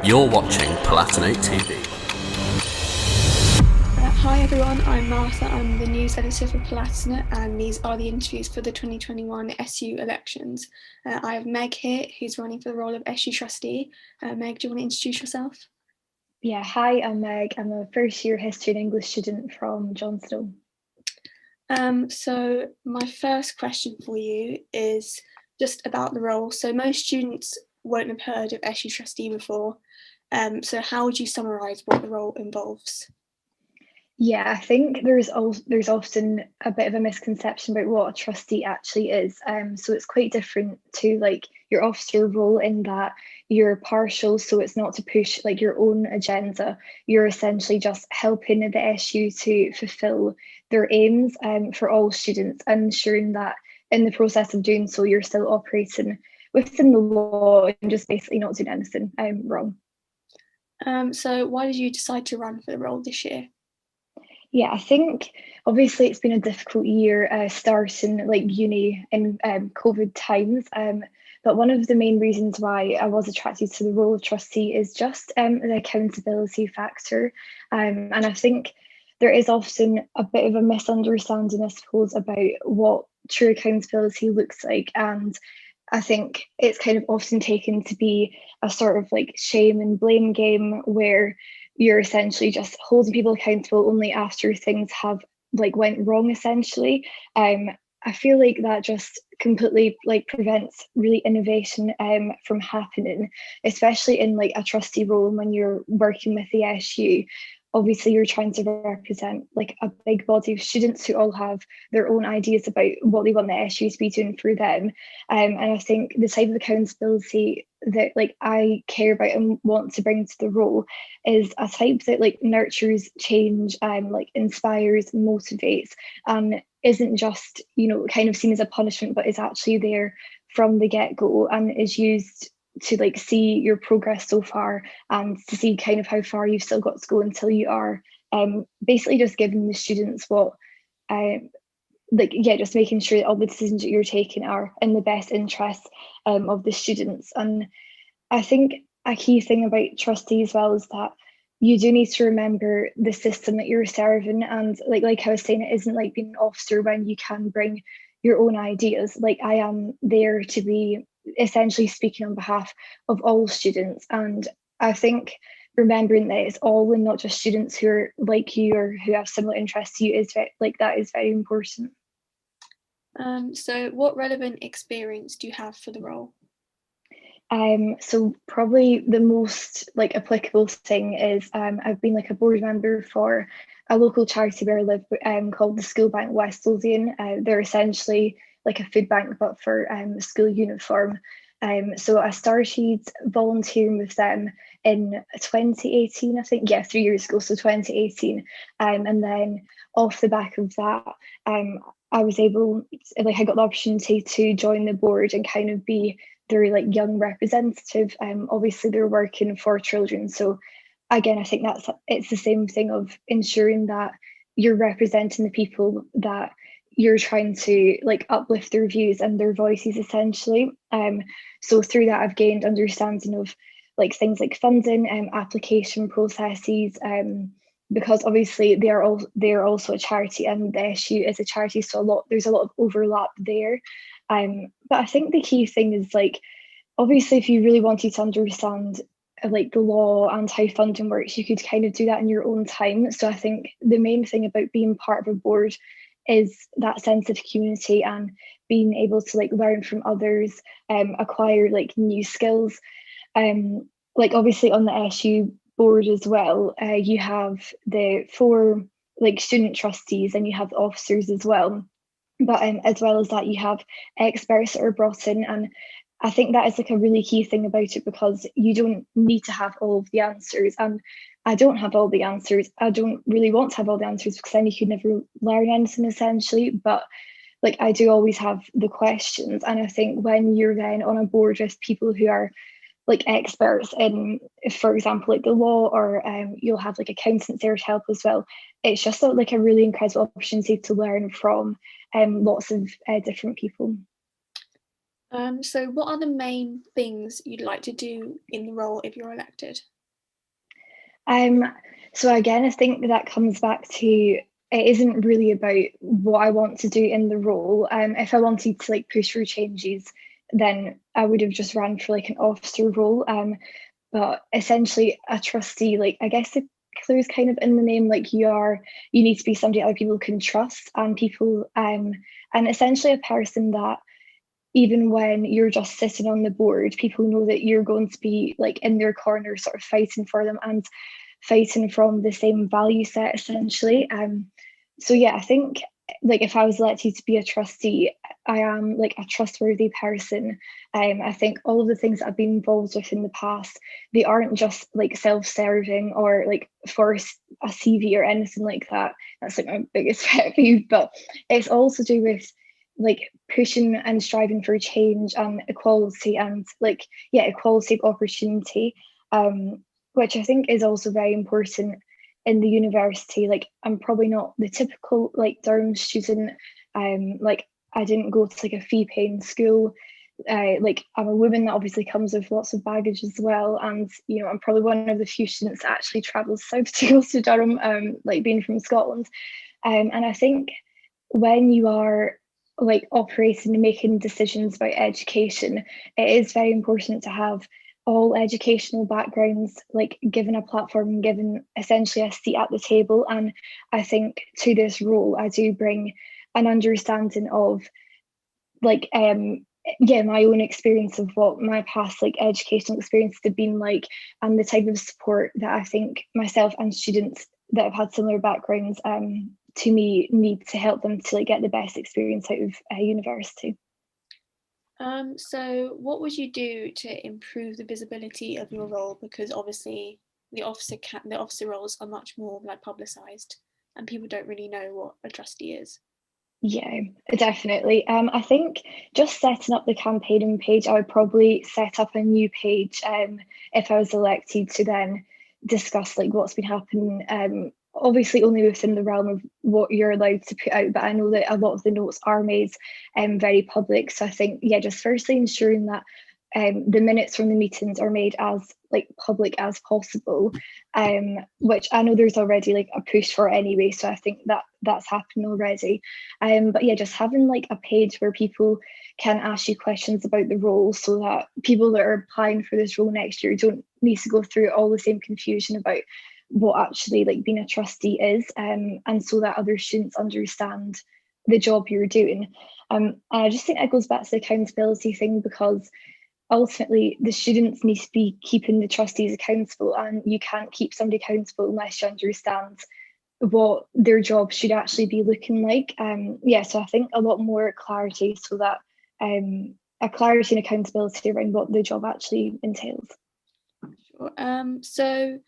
You're watching Palatinate TV. Hi everyone, I'm Martha. I'm the news editor for Palatinate, and these are the interviews for the 2021 SU elections. I have Meg here, who's running for the role of SU trustee. Meg, do you want to introduce yourself? Yeah, hi, I'm Meg. I'm a first year history and English student from Johnstone. So my first question for you is just about the role. So most students won't have heard of SU trustee before. So how would you summarise what the role involves? Yeah, I think there's often a bit of a misconception about what a trustee actually is. So it's quite different to like your officer role in that you're partial, so it's not to push like your own agenda. You're essentially just helping the SU to fulfil their aims for all students, and ensuring that in the process of doing so, you're still operating within the law and just basically not doing anything wrong. So why did you decide to run for the role this year? Yeah, I think obviously it's been a difficult year starting like uni in COVID times. But one of the main reasons why I was attracted to the role of trustee is just the accountability factor. And I think there is often a bit of a misunderstanding, I suppose, about what true accountability looks like. And I think it's kind of often taken to be a sort of like shame and blame game where you're essentially just holding people accountable only after things have like went wrong essentially. I feel like that just completely like prevents really innovation from happening, especially in like a trustee role when you're working with the SU. Obviously you're trying to represent like a big body of students who all have their own ideas about what they want the SU to be doing for them. And I think the type of accountability that like I care about and want to bring to the role is a type that like nurtures change and like inspires, motivates, and isn't just, you know, kind of seen as a punishment, but is actually there from the get-go and is used to like see your progress so far and to see kind of how far you've still got to go until you are basically just giving the students what like yeah, just making sure that all the decisions that you're taking are in the best interest of the students. And I think a key thing about trustee as well is that you do need to remember the system that you're serving. And like I was saying, it isn't like being an officer when you can bring your own ideas. Like I am there to be essentially speaking on behalf of all students. And I think remembering that it's all and not just students who are like you or who have similar interests to you is like that is very important. So what relevant experience do you have for the role? So probably the most like applicable thing is I've been like a board member for a local charity where I live called the School Bank West Lothian. They're essentially like a food bank but for school uniform. So I started volunteering with them in 2018, I think. Yeah, 3 years ago, so 2018. And then off the back of that, I was able, like, I got the opportunity to join the board and kind of be their like young representative. Obviously, they're working for children, so again, I think it's the same thing of ensuring that you're representing the people that you're trying to like uplift their views and their voices essentially. So through that, I've gained understanding of like things like funding and application processes. Because obviously they're also a charity and the SU is a charity, so there's a lot of overlap there. But I think the key thing is like obviously if you really wanted to understand like the law and how funding works, you could kind of do that in your own time. So I think the main thing about being part of a board is that sense of community and being able to like learn from others, acquire like new skills. Like obviously on the SU board as well, you have the four like student trustees and you have officers as well. But as well as that, you have experts that are brought in, and I think that is like a really key thing about it because you don't need to have all of the answers. And I don't have all the answers. I don't really want to have all the answers because then you could never learn anything essentially. But like I do always have the questions. And I think when you're then on a board with people who are like experts in, for example, like the law, or you'll have like accountants there to help as well. It's just like a really incredible opportunity to learn from lots of different people. So what are the main things you'd like to do in the role if you're elected? Um, so again, I think that comes back to it isn't really about what I want to do in the role. If I wanted to like push for changes, then I would have just ran for like an officer role. But essentially a trustee, like I guess the clue is kind of in the name, like you need to be somebody other people can trust and people and essentially a person that even when you're just sitting on the board, people know that you're going to be like in their corner, sort of fighting for them and fighting from the same value set essentially. So yeah, I think like if I was elected to be a trustee, I am like a trustworthy person. I think all of the things that I've been involved with in the past, they aren't just like self-serving or like for a CV or anything like that. That's like my biggest pet peeve, but it's also to do with like pushing and striving for change and equality and like yeah equality of opportunity, which I think is also very important in the university. Like I'm probably not the typical like Durham student. Like I didn't go to like a fee paying school. Like I'm a woman that obviously comes with lots of baggage as well, and you know I'm probably one of the few students that actually travels south to go to Durham, like being from Scotland. And I think when you are like operating and making decisions about education, it is very important to have all educational backgrounds like given a platform and given essentially a seat at the table. And I think to this role I do bring an understanding of like yeah my own experience of what my past like educational experience have been like and the type of support that I think myself and students that have had similar backgrounds to me need to help them to like get the best experience out of university. So what would you do to improve the visibility of your role? Because obviously the officer roles are much more like publicised, and people don't really know what a trustee is. Yeah, definitely. I think just setting up the campaigning page, I would probably set up a new page if I was elected to then discuss like what's been happening. Obviously only within the realm of what you're allowed to put out, but I know that a lot of the notes are made very public. So I think, yeah, just firstly ensuring that the minutes from the meetings are made as like public as possible, which I know there's already like a push for anyway. So I think that that's happening already. But yeah, just having like a page where people can ask you questions about the role so that people that are applying for this role next year don't need to go through all the same confusion about what actually like being a trustee is, and so that other students understand the job you're doing. And I just think that goes back to the accountability thing, because ultimately the students need to be keeping the trustees accountable, and you can't keep somebody accountable unless you understand what their job should actually be looking like. Yeah, so I think a lot more clarity so that a clarity and accountability around what the job actually entails. Sure. So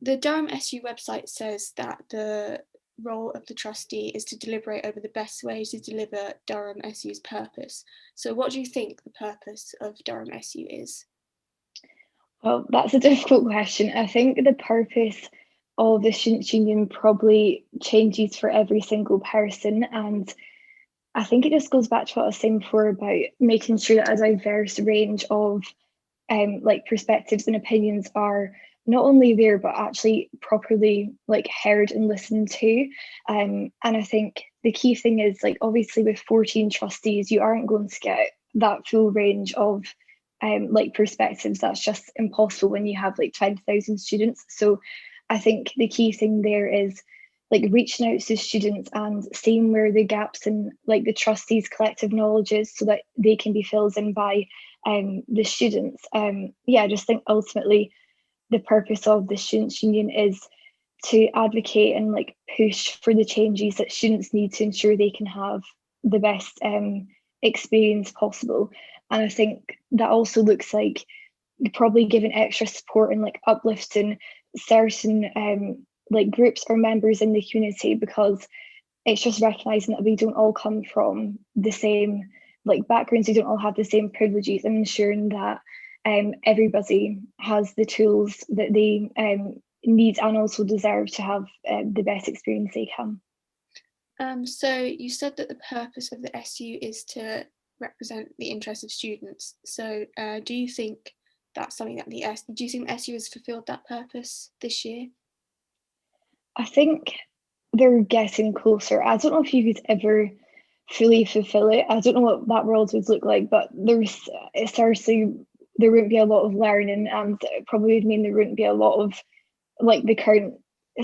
the Durham SU website says that the role of the trustee is to deliberate over the best way to deliver Durham SU's purpose. So what do you think the purpose of Durham SU is? Well, that's a difficult question. I think the purpose of the Students' Union probably changes for every single person. And I think it just goes back to what I was saying before about making sure that a diverse range of like perspectives and opinions are not only there but actually properly like heard and listened to. And I think the key thing is like obviously with 14 trustees you aren't going to get that full range of like perspectives. That's just impossible when you have like 20,000 students. So I think the key thing there is like reaching out to students and seeing where the gaps in like the trustees collective knowledge is so that they can be filled in by the students. Yeah, I just think ultimately the purpose of the Students' Union is to advocate and like push for the changes that students need to ensure they can have the best experience possible. And I think that also looks like probably giving extra support and like uplifting certain like groups or members in the community, because it's just recognizing that we don't all come from the same like backgrounds, we don't all have the same privileges, and ensuring that everybody has the tools that they need and also deserve to have the best experience they can. So you said that the purpose of the SU is to represent the interests of students. So do you think that's something that do you think SU has fulfilled that purpose this year? I think they're getting closer. I don't know if you could ever fully fulfill it. I don't know what that world would look like, but seriously, there wouldn't be a lot of learning, and it probably would mean there wouldn't be a lot of like the current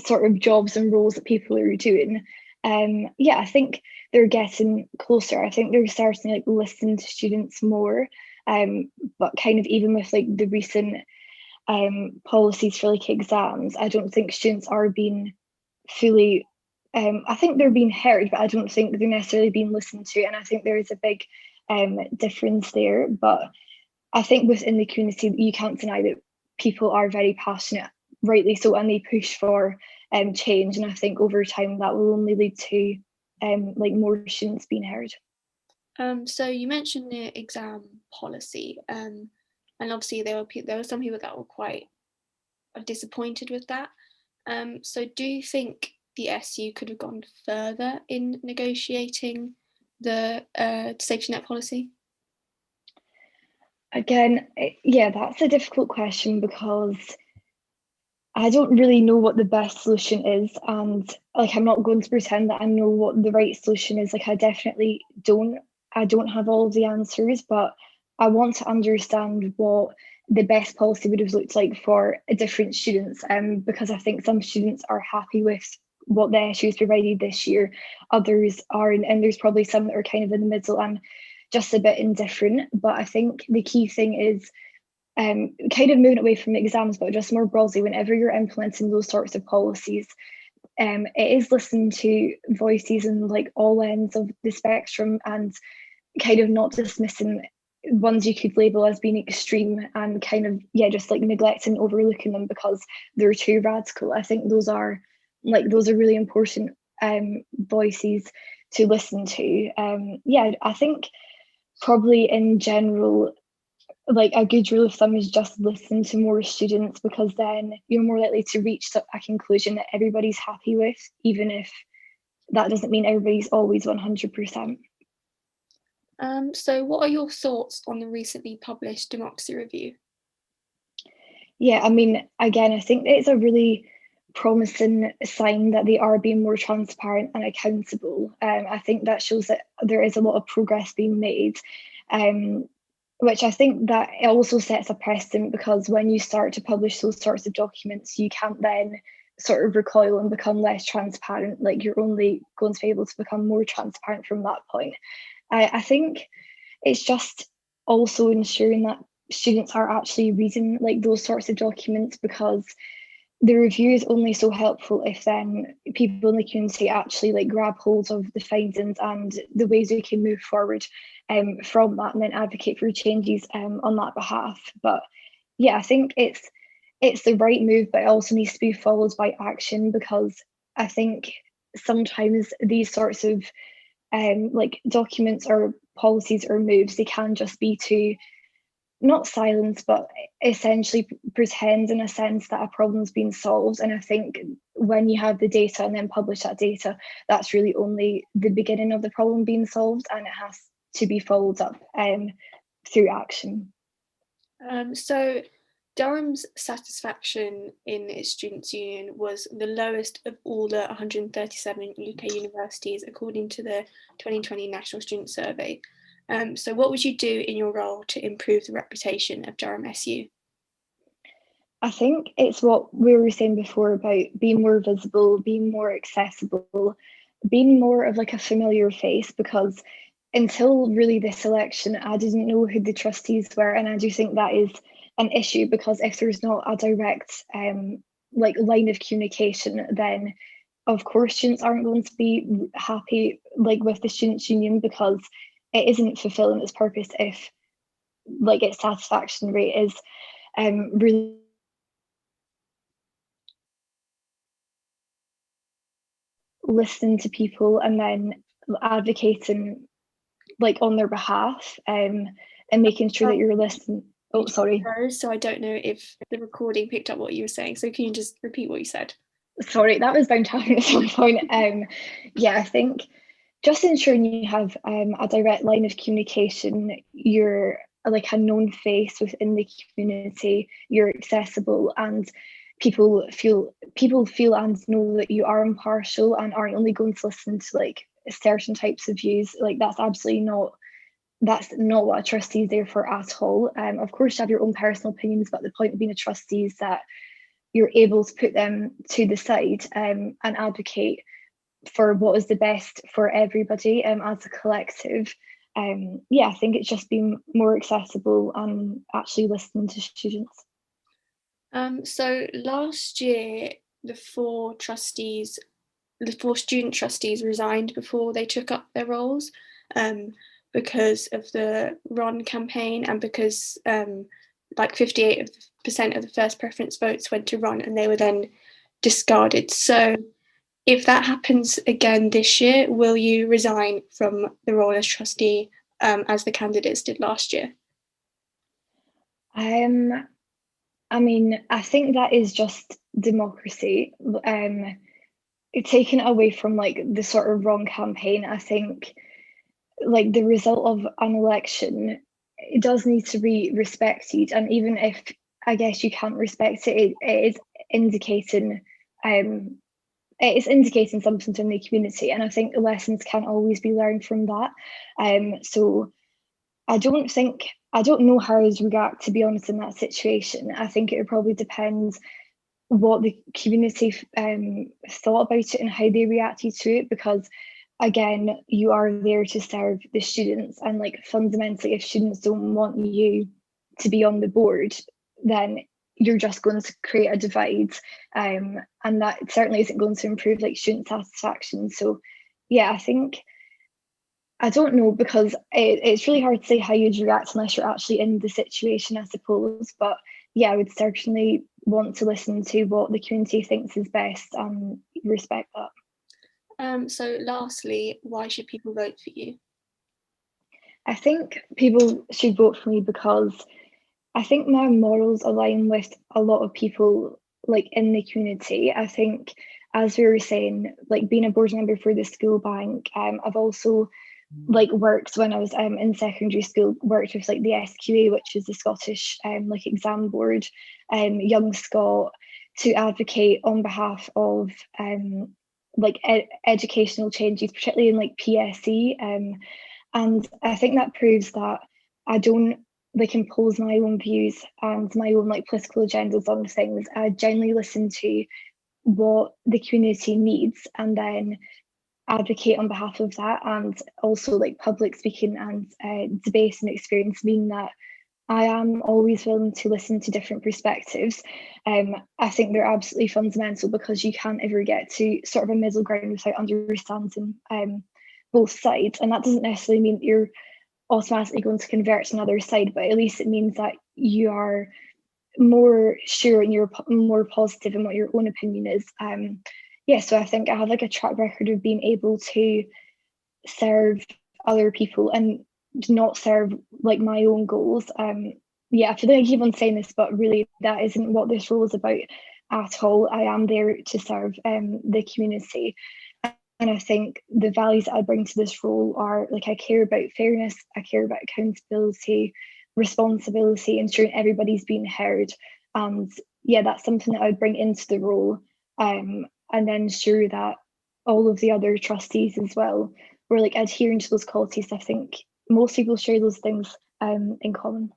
sort of jobs and roles that people are doing. Yeah, I think they're getting closer. I think they're starting to like listen to students more. But kind of even with like the recent policies for like exams, I don't think students are being fully I think they're being heard, but I don't think they're necessarily being listened to. And I think there is a big difference there. But I think within the community, you can't deny that people are very passionate, rightly so, and they push for change. And I think over time that will only lead to like more students being heard. So you mentioned the exam policy, and obviously there were some people that were quite disappointed with that. So do you think the SU could have gone further in negotiating the safety net policy? Again, yeah, that's a difficult question because I don't really know what the best solution is, and like I'm not going to pretend that I know what the right solution is. Like I definitely don't. I don't have all of the answers, but I want to understand what the best policy would have looked like for different students. Because I think some students are happy with what the SU's provided this year, others aren't, and there's probably some that are kind of in the middle and just a bit indifferent. But I think the key thing is kind of moving away from exams, but just more broadly, whenever you're implementing those sorts of policies, it is listening to voices and like all ends of the spectrum, and kind of not dismissing ones you could label as being extreme, and kind of just like neglecting, overlooking them because they're too radical. I think those are really important voices to listen to. I think probably in general, like a good rule of thumb is just listen to more students, because then you're more likely to reach a conclusion that everybody's happy with, even if that doesn't mean everybody's always 100%. So what are your thoughts on the recently published democracy review? Yeah, I mean, again, I think it's a really promising sign that they are being more transparent and accountable. I think that shows that there is a lot of progress being made, which I think that it also sets a precedent, because when you start to publish those sorts of documents, you can't then sort of recoil and become less transparent. Like you're only going to be able to become more transparent from that point. I think it's just also ensuring that students are actually reading like those sorts of documents, because the review is only so helpful if then people in the community actually like grab hold of the findings and the ways we can move forward from that, and then advocate for changes on that behalf. But yeah, I think it's the right move, but it also needs to be followed by action, because I think sometimes these sorts of like documents or policies or moves, they can just be to not silence, but essentially pretend in a sense that a problem's been solved. And I think when you have the data and then publish that data, that's really only the beginning of the problem being solved, and it has to be followed up through action. So Durham's satisfaction in its students' union was the lowest of all the 137 UK universities, according to the 2020 National Student Survey. So what would you do in your role to improve the reputation of Durham SU? I think it's what we were saying before about being more visible, being more accessible, being more of like a familiar face, because until really this election, I didn't know who the trustees were. And I do think that is an issue, because if there's not a direct like line of communication, then of course students aren't going to be happy like with the students' union, because it isn't fulfilling its purpose if like its satisfaction rate is really listening to people and then advocating like on their behalf, and making sure that you're listening. Oh, sorry. So I don't know if the recording picked up what you were saying. So can you just repeat what you said? Sorry, that was bound to happen at some point. Yeah, I think just ensuring you have a direct line of communication, you're like a known face within the community, you're accessible, and people feel and know that you are impartial and aren't only going to listen to like certain types of views. Like that's not what a trustee is there for at all. Of course, you have your own personal opinions, but the point of being a trustee is that you're able to put them to the side, and advocate for what is the best for everybody, as a collective. Yeah, I think it's just been more accessible and actually listening to students. So last year, the four student trustees resigned before they took up their roles, because of the Ron campaign, and because like 58% of the first preference votes went to Ron and they were then discarded. So if that happens again this year, will you resign from the role as trustee, as the candidates did last year? I mean, I think that is just democracy. Taken away from like the sort of wrong campaign, I think like the result of an election, it does need to be respected. And even if I guess you can't respect it, it is indicating it's indicating something in the community. And I think lessons can always be learned from that. So I don't know how I'd react, to be honest, in that situation. I think it would probably depend what the community thought about it and how they reacted to it, because again, you are there to serve the students, and like fundamentally, if students don't want you to be on the board, then you're just going to create a divide, and that certainly isn't going to improve like student satisfaction. So yeah, I don't know, because it's really hard to say how you'd react unless you're actually in the situation, I suppose. But yeah, I would certainly want to listen to what the community thinks is best and respect that. So lastly, why should people vote for you? I think people should vote for me because I think my morals align with a lot of people like in the community. I think, as we were saying, like being a board member for the school bank, I've also like worked when I was in secondary school, worked with like the SQA, which is the Scottish like exam board, Young Scot, to advocate on behalf of like educational changes, particularly in like PSE. And I think that proves that I don't like impose my own views and my own like political agendas on things. I genuinely listen to what the community needs and then advocate on behalf of that. And also like public speaking and debate and experience mean that I am always willing to listen to different perspectives. I think they're absolutely fundamental, because you can't ever get to sort of a middle ground without understanding both sides. And that doesn't necessarily mean that you're automatically going to convert to another side, but at least it means that you are more sure and you're more positive in what your own opinion is. Yeah, so I think I have like a track record of being able to serve other people and not serve like my own goals. Yeah, I feel like I keep on saying this, but really that isn't what this role is about at all. I am there to serve the community. And I think the values that I bring to this role are like, I care about fairness, I care about accountability, responsibility, ensuring everybody's being heard. And yeah, that's something that I would bring into the role, and then ensure that all of the other trustees as well were like adhering to those qualities. I think most people share those things in common.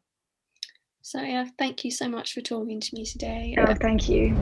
So yeah, thank you so much for talking to me today. Thank you.